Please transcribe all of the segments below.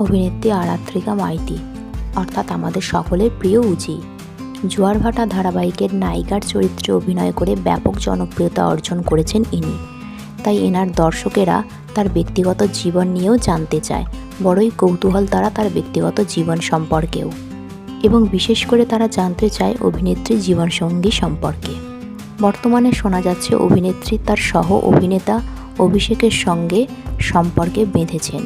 অভিনেত্রী আরাত্রিকা মাইতি অর্থাৎ আমাদের সকলের প্রিয় উজি জোয়ারভাটা ধারাবাহিকের নায়িকার চরিত্রে অভিনয় করে ব্যাপক জনপ্রিয়তা অর্জন করেছেন ইনি। তাই এনার দর্শকেরা তার ব্যক্তিগত জীবন নিয়েও জানতে চায়, বড়ই কৌতূহল তারা তার ব্যক্তিগত জীবন সম্পর্কেও, এবং বিশেষ করে তারা জানতে চায় অভিনেত্রীর জীবনসঙ্গী সম্পর্কে। বর্তমানে শোনা যাচ্ছে অভিনেত্রী তার সহ অভিনেতা অভিষেকের সঙ্গে সম্পর্কে বেঁধেছেন,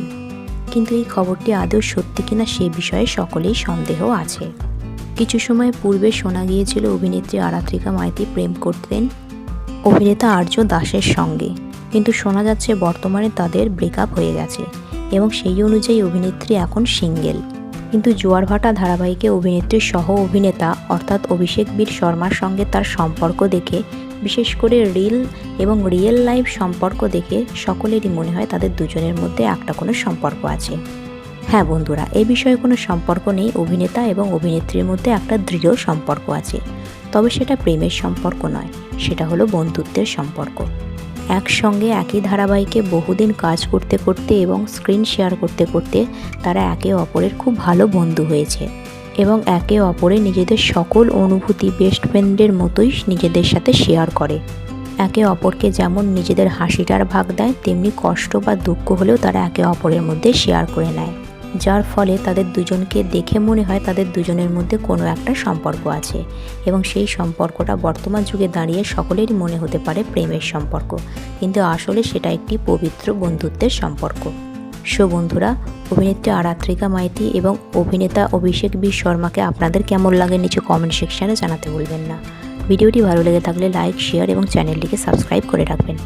কিন্তু এই খবরটি আদৌ সত্যি কিনা সে বিষয়ে সকলেই সন্দেহ আছে। কিছু সময় পূর্বে শোনা গিয়েছিল অভিনেত্রী আরাত্রিকা মাইতি প্রেম করতেন অভিনেতা আর্য দাসের সঙ্গে, কিন্তু শোনা যাচ্ছে বর্তমানে তাদের ব্রেকআপ হয়ে গেছে এবং সেই অনুযায়ী অভিনেত্রী এখন সিঙ্গেল। কিন্তু জোয়ারভাটা ধারাবাহিকে অভিনেত্রীর সহ অভিনেতা অর্থাৎ অভিষেক বীর শর্মার সঙ্গে তার সম্পর্ক দেখে, বিশেষ করে রিল এবং রিয়েল লাইফ সম্পর্ক দেখে সকলেরই মনে হয় তাদের দুজনের মধ্যে একটা কোনো সম্পর্ক আছে। হ্যাঁ বন্ধুরা, এই বিষয়ে কোনো সম্পর্ক নেই, অভিনেতা এবং অভিনেত্রীর মধ্যে একটা দৃঢ় সম্পর্ক আছে, তবে সেটা প্রেমের সম্পর্ক নয়, সেটা হলো বন্ধুত্বের সম্পর্ক। একসঙ্গে একই ধারাবাহিকে বহুদিন কাজ করতে করতে এবং স্ক্রিন শেয়ার করতে করতে তারা একে অপরের খুব ভালো বন্ধু হয়েছে এবং একে অপরে নিজেদের সকল অনুভূতি বেস্ট ফ্রেন্ডের মতোই নিজেদের সাথে শেয়ার করে। একে অপরকে যেমন নিজেদের হাসিটার ভাগ দেয়, তেমনি কষ্ট বা দুঃখ হলেও তারা একে অপরের মধ্যে শেয়ার করে নেয়, যার ফলে তাদের দুজনকে দেখে মনে হয় তাদের দুজনের মধ্যে কোনো একটা সম্পর্ক আছে এবং সেই সম্পর্কটা বর্তমান যুগে দাঁড়িয়ে সকলেরই মনে হতে পারে প্রেমের সম্পর্ক, কিন্তু আসলে সেটা একটি পবিত্র বন্ধুত্বের সম্পর্ক। সো বন্ধুরা, অভিনেত্রী আরাত্রিকা মাইতি এবং অভিনেতা অভিষেক বীর শর্মাকে আপনাদের কেমন লাগে নিচে কমেন্ট সেকশানে জানাতে ভুলবেন না। ভিডিওটি ভালো লেগে থাকলে লাইক, শেয়ার এবং চ্যানেলটিকে সাবস্ক্রাইব করে রাখবেন।